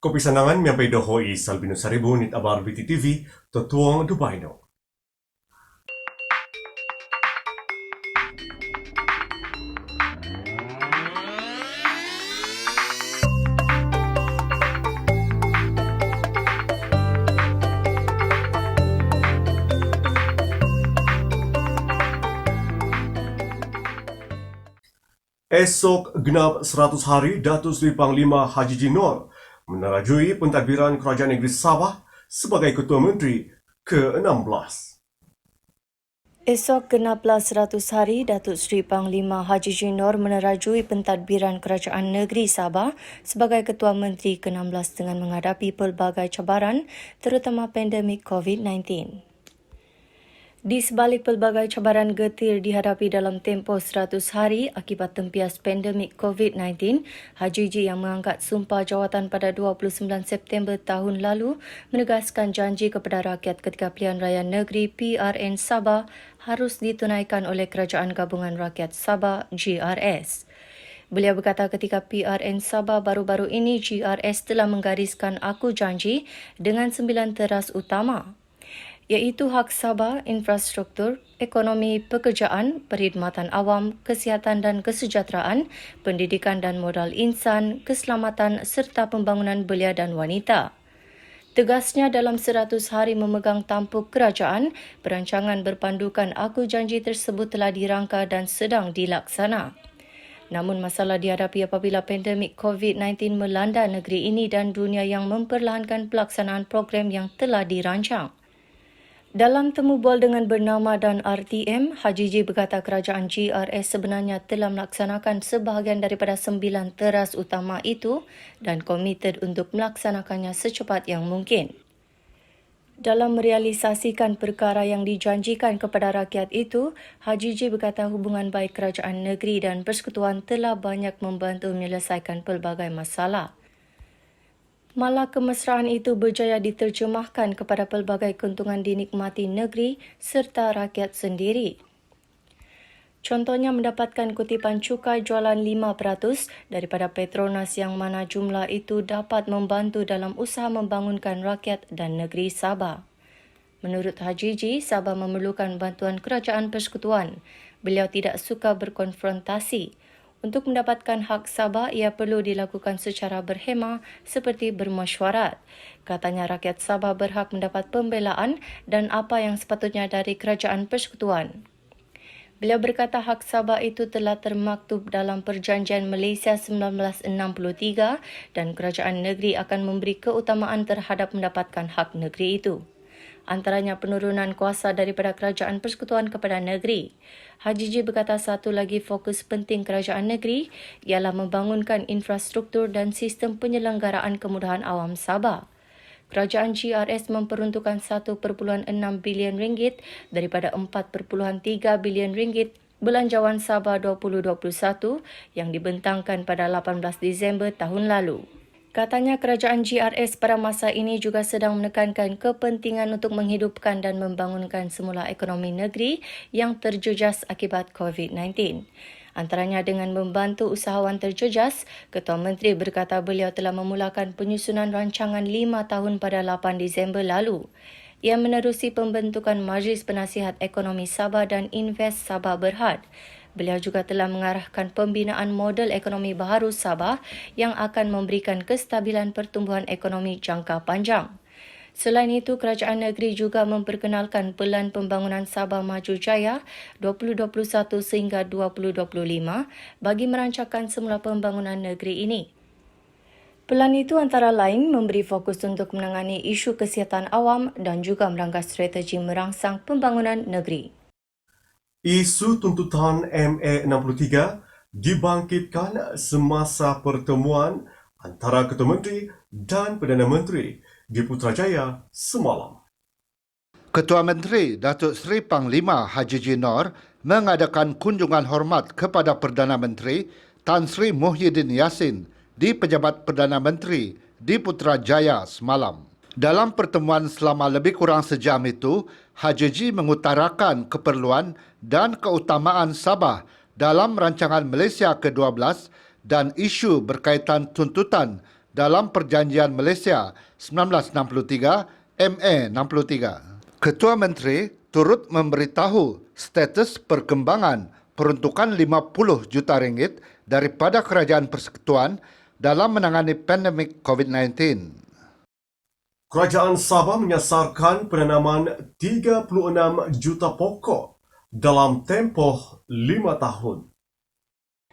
Kopi sanangan miampai dohoi Salbino Saribu nit abar BTTV totuong Dubai no. Esok genap 100 hari Datuk Seri Panglima Haji Jinor menerajui pentadbiran Kerajaan Negeri Sabah sebagai Ketua Menteri ke-16. Esok genaplah 100 hari Datuk Seri Panglima Haji Jinor menerajui pentadbiran Kerajaan Negeri Sabah sebagai Ketua Menteri ke-16 dengan menghadapi pelbagai cabaran terutama pandemik COVID-19. Di sebalik pelbagai cabaran getir dihadapi dalam tempoh 100 hari akibat tempias pandemik COVID-19, Haji Ji yang mengangkat sumpah jawatan pada 29 September tahun lalu menegaskan janji kepada rakyat ketika pilihan raya negeri PRN Sabah harus ditunaikan oleh Kerajaan Gabungan Rakyat Sabah GRS. Beliau berkata ketika PRN Sabah baru-baru ini GRS telah menggariskan aku janji dengan 9 teras utama, iaitu hak Sabah, infrastruktur, ekonomi, pekerjaan, perkhidmatan awam, kesihatan dan kesejahteraan, pendidikan dan modal insan, keselamatan serta pembangunan belia dan wanita. Tegasnya dalam 100 hari memegang tampuk kerajaan, perancangan berpandukan aku janji tersebut telah dirangka dan sedang dilaksana. Namun masalah dihadapi apabila pandemik COVID-19 melanda negeri ini dan dunia yang memperlahankan pelaksanaan program yang telah dirancang. Dalam temu bual dengan bernama dan RTM, Haji Ji berkata kerajaan GRS sebenarnya telah melaksanakan sebahagian daripada 9 teras utama itu dan komited untuk melaksanakannya secepat yang mungkin. Dalam merealisasikan perkara yang dijanjikan kepada rakyat itu, Haji Ji berkata hubungan baik kerajaan negeri dan persekutuan telah banyak membantu menyelesaikan pelbagai masalah. Malah kemesraan itu berjaya diterjemahkan kepada pelbagai keuntungan dinikmati negeri serta rakyat sendiri. Contohnya mendapatkan kutipan cukai jualan 5% daripada Petronas yang mana jumlah itu dapat membantu dalam usaha membangunkan rakyat dan negeri Sabah. Menurut Haji Ji, Sabah memerlukan bantuan kerajaan persekutuan. Beliau tidak suka berkonfrontasi. Untuk mendapatkan hak Sabah, ia perlu dilakukan secara berhemah seperti bermesyuarat. Katanya rakyat Sabah berhak mendapat pembelaan dan apa yang sepatutnya dari kerajaan persekutuan. Beliau berkata hak Sabah itu telah termaktub dalam Perjanjian Malaysia 1963 dan kerajaan negeri akan memberi keutamaan terhadap mendapatkan hak negeri itu. Antaranya penurunan kuasa daripada kerajaan persekutuan kepada negeri. Haji Ji berkata satu lagi fokus penting kerajaan negeri ialah membangunkan infrastruktur dan sistem penyelenggaraan kemudahan awam Sabah. Kerajaan GRS memperuntukkan 1.6 bilion ringgit daripada 4.3 bilion ringgit Belanjawan Sabah 2021 yang dibentangkan pada 18 Disember tahun lalu. Katanya kerajaan GRS pada masa ini juga sedang menekankan kepentingan untuk menghidupkan dan membangunkan semula ekonomi negeri yang terjejas akibat COVID-19. Antaranya dengan membantu usahawan terjejas, Ketua Menteri berkata beliau telah memulakan penyusunan rancangan 5 tahun pada 8 Disember lalu. Ia menerusi pembentukan Majlis Penasihat Ekonomi Sabah dan Invest Sabah Berhad. Beliau juga telah mengarahkan pembinaan model ekonomi baharu Sabah yang akan memberikan kestabilan pertumbuhan ekonomi jangka panjang. Selain itu, kerajaan negeri juga memperkenalkan Pelan Pembangunan Sabah Maju Jaya 2021 sehingga 2025 bagi merancangkan semula pembangunan negeri ini. Pelan itu antara lain memberi fokus untuk menangani isu kesihatan awam dan juga merangka strategi merangsang pembangunan negeri. Isu tuntutan MA63 dibangkitkan semasa pertemuan antara Ketua Menteri dan Perdana Menteri di Putrajaya semalam. Ketua Menteri Datuk Seri Panglima Haji Jinor mengadakan kunjungan hormat kepada Perdana Menteri Tan Sri Muhyiddin Yassin di Pejabat Perdana Menteri di Putrajaya semalam. Dalam pertemuan selama lebih kurang sejam itu, Haji Ji mengutarakan keperluan dan keutamaan Sabah dalam rancangan Malaysia ke-12 dan isu berkaitan tuntutan dalam Perjanjian Malaysia 1963 MA 63. Ketua Menteri turut memberitahu status perkembangan peruntukan 50 juta ringgit daripada Kerajaan Persekutuan dalam menangani pandemik COVID-19. Kerajaan Sabah menyasarkan penanaman 36 juta pokok dalam tempoh 5 tahun.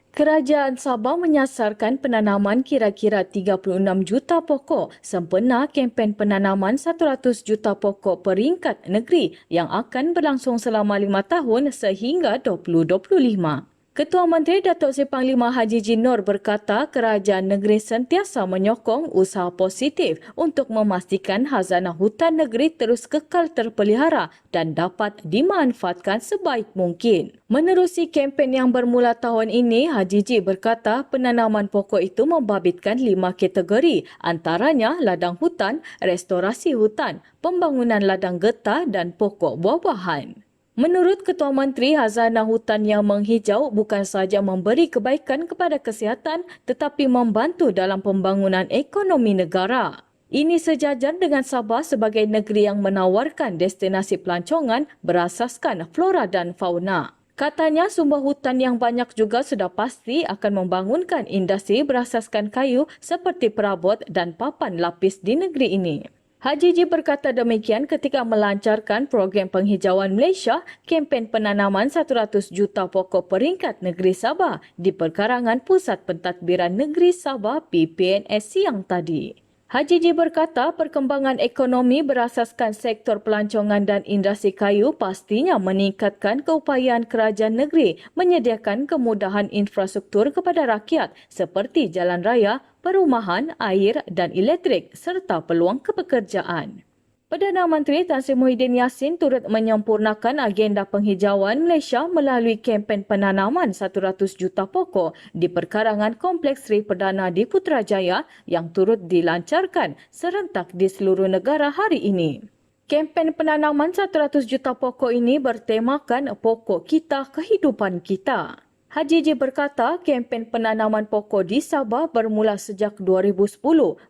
Kerajaan Sabah menyasarkan penanaman kira-kira 36 juta pokok sempena kempen penanaman 100 juta pokok peringkat negeri yang akan berlangsung selama 5 tahun sehingga 2025. Ketua Menteri Datuk Seri Panglima Haji Haji Noor berkata kerajaan negeri sentiasa menyokong usaha positif untuk memastikan khazanah hutan negeri terus kekal terpelihara dan dapat dimanfaatkan sebaik mungkin. Menerusi kempen yang bermula tahun ini, Haji Haji berkata penanaman pokok itu membabitkan 5 kategori, antaranya ladang hutan, restorasi hutan, pembangunan ladang getah dan pokok buah-buahan. Menurut Ketua Menteri, khazanah hutan yang menghijau bukan sahaja memberi kebaikan kepada kesihatan tetapi membantu dalam pembangunan ekonomi negara. Ini sejajar dengan Sabah sebagai negeri yang menawarkan destinasi pelancongan berasaskan flora dan fauna. Katanya sumber hutan yang banyak juga sudah pasti akan membangunkan industri berasaskan kayu seperti perabot dan papan lapis di negeri ini. Haji Haji berkata demikian ketika melancarkan program penghijauan Malaysia, kempen penanaman 100 juta pokok peringkat negeri Sabah di perkarangan Pusat Pentadbiran Negeri Sabah PPNS siang tadi. Haji Haji berkata perkembangan ekonomi berasaskan sektor pelancongan dan industri kayu pastinya meningkatkan keupayaan kerajaan negeri menyediakan kemudahan infrastruktur kepada rakyat seperti jalan raya, perumahan, air dan elektrik serta peluang kepekerjaan. Perdana Menteri Tan Sri Muhyiddin Yassin turut menyempurnakan agenda penghijauan Malaysia melalui kempen penanaman 100 juta pokok di perkarangan Kompleks Sri Perdana di Putrajaya yang turut dilancarkan serentak di seluruh negara hari ini. Kempen penanaman 100 juta pokok ini bertemakan Pokok Kita Kehidupan Kita. Haji Haji berkata kempen penanaman pokok di Sabah bermula sejak 2010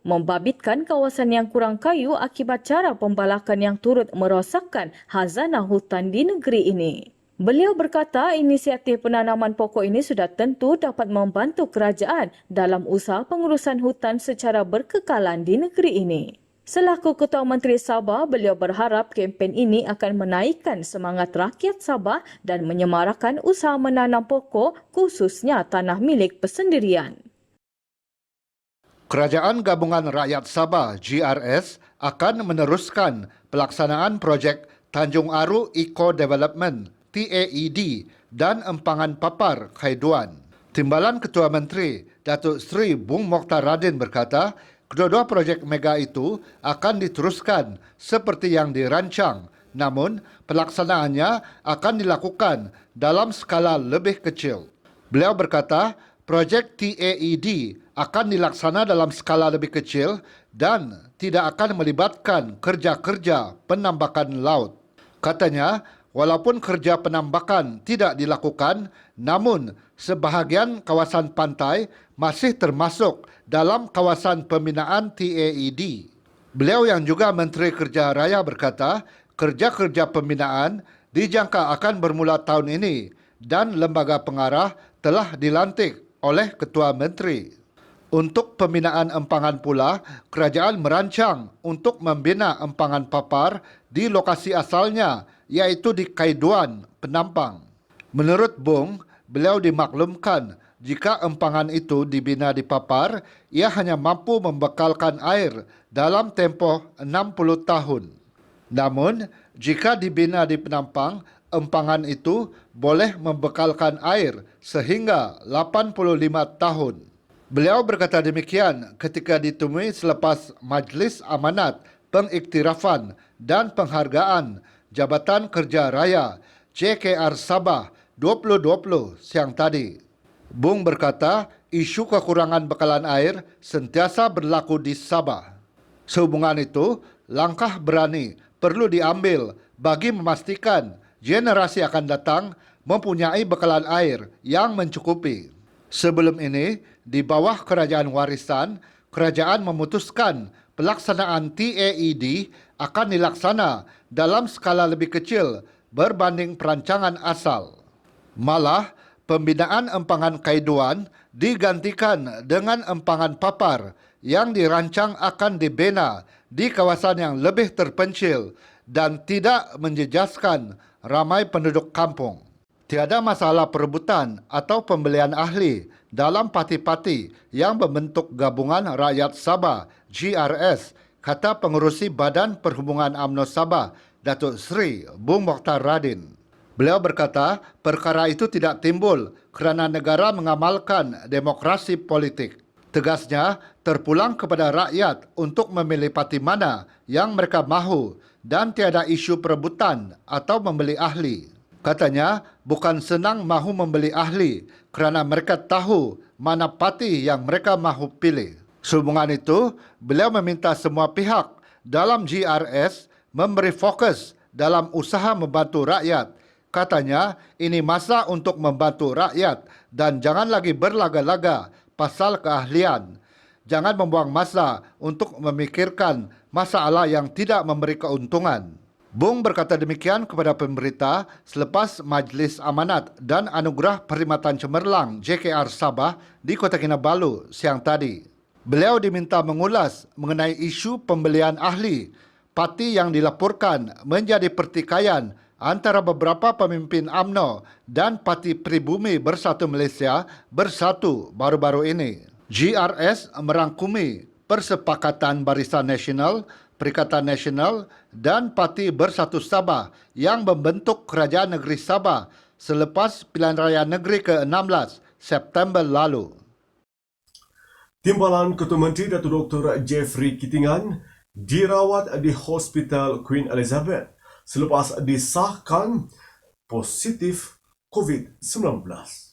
membabitkan kawasan yang kurang kayu akibat cara pembalakan yang turut merosakkan khazanah hutan di negeri ini. Beliau berkata inisiatif penanaman pokok ini sudah tentu dapat membantu kerajaan dalam usaha pengurusan hutan secara berkekalan di negeri ini. Selaku Ketua Menteri Sabah, beliau berharap kempen ini akan menaikkan semangat rakyat Sabah dan menyemarakkan usaha menanam pokok khususnya tanah milik persendirian. Kerajaan Gabungan Rakyat Sabah GRS akan meneruskan pelaksanaan projek Tanjung Aru Eco Development TAED dan Empangan Papar Khaiduan. Timbalan Ketua Menteri Datuk Seri Bung Mokhtar Radin berkata, kedua-dua projek mega itu akan diteruskan seperti yang dirancang, namun pelaksanaannya akan dilakukan dalam skala lebih kecil. Beliau berkata, projek TAED akan dilaksana dalam skala lebih kecil dan tidak akan melibatkan kerja-kerja penambakan laut. Katanya, walaupun kerja penambakan tidak dilakukan, namun sebahagian kawasan pantai masih termasuk dalam kawasan pembinaan TAED. Beliau yang juga Menteri Kerja Raya berkata, kerja-kerja pembinaan dijangka akan bermula tahun ini dan lembaga pengarah telah dilantik oleh Ketua Menteri. Untuk pembinaan empangan pula, kerajaan merancang untuk membina empangan papar di lokasi asalnya, iaitu di Khaiduan, Penampang. Menurut Bung, beliau dimaklumkan jika empangan itu dibina di papar, ia hanya mampu membekalkan air dalam tempoh 60 tahun. Namun, jika dibina di Penampang, empangan itu boleh membekalkan air sehingga 85 tahun. Beliau berkata demikian ketika ditemui selepas Majlis Amanat Pengiktirafan dan Penghargaan Jabatan Kerja Raya JKR Sabah 2020 siang tadi. Bung berkata isu kekurangan bekalan air sentiasa berlaku di Sabah. Sehubungan itu, langkah berani perlu diambil bagi memastikan generasi akan datang mempunyai bekalan air yang mencukupi. Sebelum ini, di bawah kerajaan warisan, kerajaan memutuskan pelaksanaan TAED akan dilaksana dalam skala lebih kecil berbanding perancangan asal. Malah, pembinaan empangan kaiduan digantikan dengan empangan papar yang dirancang akan dibina di kawasan yang lebih terpencil dan tidak menjejaskan ramai penduduk kampung. Tiada masalah perebutan atau pembelian ahli dalam parti-parti yang membentuk Gabungan Rakyat Sabah GRS, kata Pengerusi Badan Perhubungan UMNO Sabah, Datuk Seri Bung Mokhtar Radin. Beliau berkata, perkara itu tidak timbul kerana negara mengamalkan demokrasi politik. Tegasnya, terpulang kepada rakyat untuk memilih parti mana yang mereka mahu dan tiada isu perebutan atau membeli ahli. Katanya, bukan senang mahu membeli ahli kerana mereka tahu mana parti yang mereka mahu pilih. Sehubungan itu, beliau meminta semua pihak dalam GRS memberi fokus dalam usaha membantu rakyat. Katanya, ini masa untuk membantu rakyat dan jangan lagi berlaga-laga pasal keahlian. Jangan membuang masa untuk memikirkan masalah yang tidak memberi keuntungan. Bung berkata demikian kepada pemberita selepas Majlis Amanat dan Anugerah Perkhidmatan Cemerlang JKR Sabah di Kota Kinabalu siang tadi. Beliau diminta mengulas mengenai isu pembelian ahli, parti yang dilaporkan menjadi pertikaian antara beberapa pemimpin UMNO dan Parti Pribumi Bersatu Malaysia Bersatu baru-baru ini. GRS merangkumi Persepakatan Barisan Nasional, Perikatan Nasional dan Parti Bersatu Sabah yang membentuk Kerajaan Negeri Sabah selepas Pilihan Raya Negeri ke-16 September lalu. Timbalan Ketua Menteri Datuk Dr. Jeffrey Kitingan dirawat di Hospital Queen Elizabeth selepas disahkan positif COVID-19.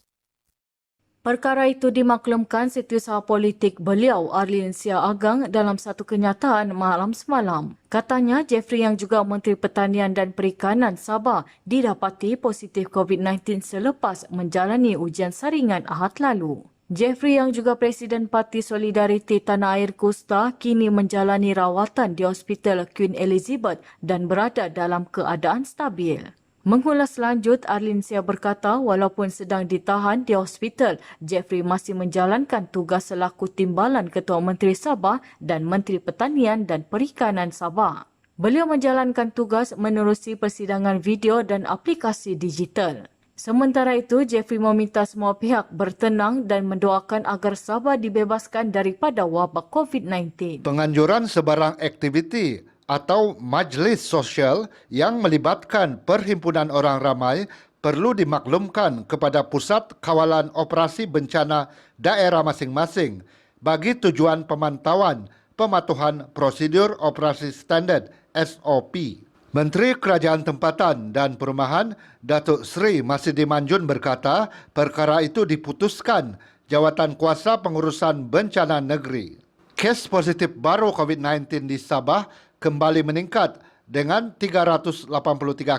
Perkara itu dimaklumkan Setiausaha Politik beliau Arlene Sia Agang dalam satu kenyataan malam semalam. Katanya Jeffrey yang juga Menteri Pertanian dan Perikanan Sabah didapati positif COVID-19 selepas menjalani ujian saringan Ahad lalu. Jeffrey yang juga Presiden Parti Solidariti Tanah Air Kosta kini menjalani rawatan di Hospital Queen Elizabeth dan berada dalam keadaan stabil. Mengulas lanjut, Arlene Sia berkata walaupun sedang ditahan di hospital, Jeffrey masih menjalankan tugas selaku Timbalan Ketua Menteri Sabah dan Menteri Pertanian dan Perikanan Sabah. Beliau menjalankan tugas menerusi persidangan video dan aplikasi digital. Sementara itu, Jeffrey meminta semua pihak bertenang dan mendoakan agar Sabah dibebaskan daripada wabak COVID-19. Penganjuran sebarang aktiviti atau majlis sosial yang melibatkan perhimpunan orang ramai perlu dimaklumkan kepada Pusat Kawalan Operasi Bencana daerah masing-masing bagi tujuan pemantauan pematuhan prosedur operasi standard SOP. Menteri Kerajaan Tempatan dan Perumahan Datuk Seri Masidi Manjun berkata perkara itu diputuskan Jawatan Kuasa Pengurusan Bencana Negeri. Kes positif baru COVID-19 di Sabah kembali meningkat dengan 383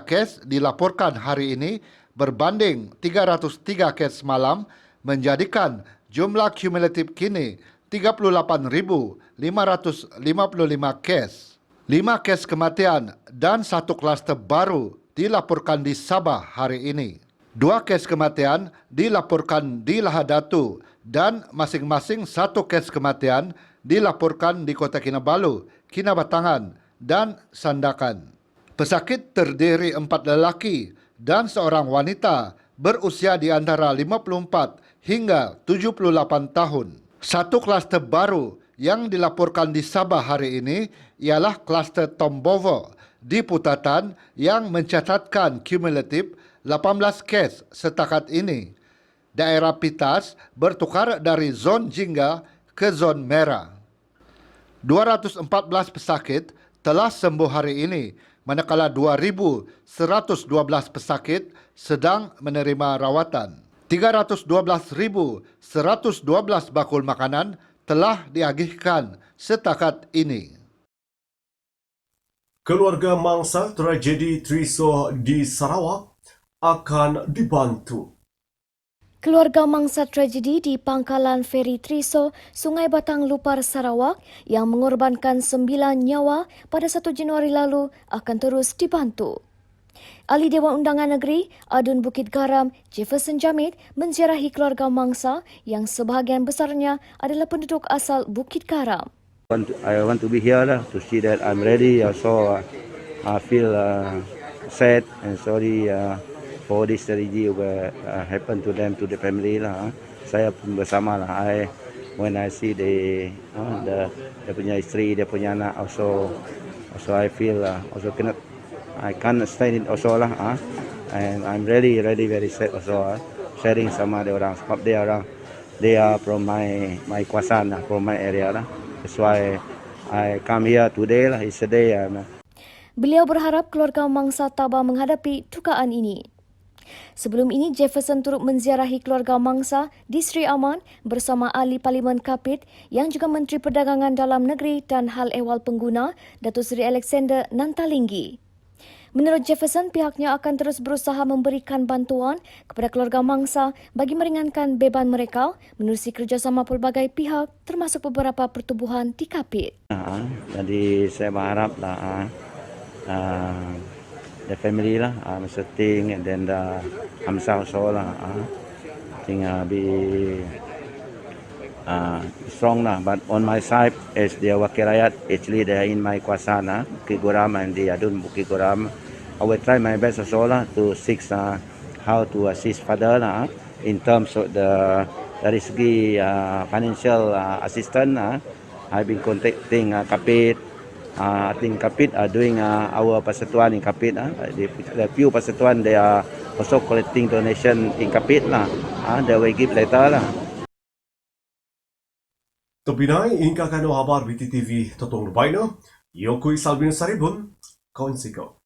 kes dilaporkan hari ini berbanding 303 kes semalam menjadikan jumlah kumulatif kini 38,555 kes. 5 kes kematian dan 1 kluster baru dilaporkan di Sabah hari ini. 2 kes kematian dilaporkan di Lahadatu dan masing-masing 1 kes kematian dilaporkan di Kota Kinabalu, Kinabatangan dan Sandakan. Pesakit terdiri 4 lelaki dan seorang wanita berusia di antara 54 hingga 78 tahun. 1 kluster baru yang dilaporkan di Sabah hari ini ialah kluster Tombovo di Putatan yang mencatatkan kumulatif 18 kes setakat ini. Daerah Pitas bertukar dari zon jingga ke zon merah. 214 pesakit telah sembuh hari ini, manakala 2,112 pesakit sedang menerima rawatan. 312,112 bakul makanan telah diagihkan setakat ini. Keluarga mangsa tragedi Triso di Sarawak akan dibantu. Keluarga mangsa tragedi di pangkalan feri Triso, Sungai Batang Lupar, Sarawak yang mengorbankan 9 nyawa pada 1 Januari lalu akan terus dibantu. Ahli Dewan Undangan Negeri Adun Bukit Garam, Jefferson Jamit menziarahi keluarga mangsa yang sebahagian besarnya adalah penduduk asal Bukit Garam. I want to be here lah, to see that I'm ready. Also, I feel sad and sorry for this tragedy happened to them, to the family lah. Saya pun bersama lah. When I see dia punya isteri, dia punya anak, also I feel also I can't stand it also lah. And I'm really very sad also sharing sama dia orang sebab they are from my kawasan lah, from my area lah. That's why I come here today lah. It's a day. Beliau berharap keluarga mangsa tabah menghadapi dugaan ini. Sebelum ini, Jefferson turut menziarahi keluarga mangsa di Sri Aman bersama ahli Parlimen Kapit yang juga Menteri Perdagangan Dalam Negeri dan Hal Ehwal Pengguna, Datuk Seri Alexander Nantalinggi. Menurut Jefferson, pihaknya akan terus berusaha memberikan bantuan kepada keluarga mangsa bagi meringankan beban mereka menerusi kerjasama pelbagai pihak termasuk beberapa pertubuhan di Kapit. Jadi saya berharap lah the family lah, Mr. Ting and then the Hamzah also lah, I think be strong lah. But on my side, as the wakil rakyat, actually they are in my kuasa lah, Bukit Goram and the Adun Bukit Goram. I will try my best also lah to seek how to assist father lah in terms of dari segi financial assistance. I've been contacting Kapit. I think Kapit are doing our persatuan in Kapit. The few persatuan they are also collecting donation in Kapit lah. They will give later lah. Topinai ingka kano habar BTTV totong lupaino, Yokui Salbin Saribun, Konsiko.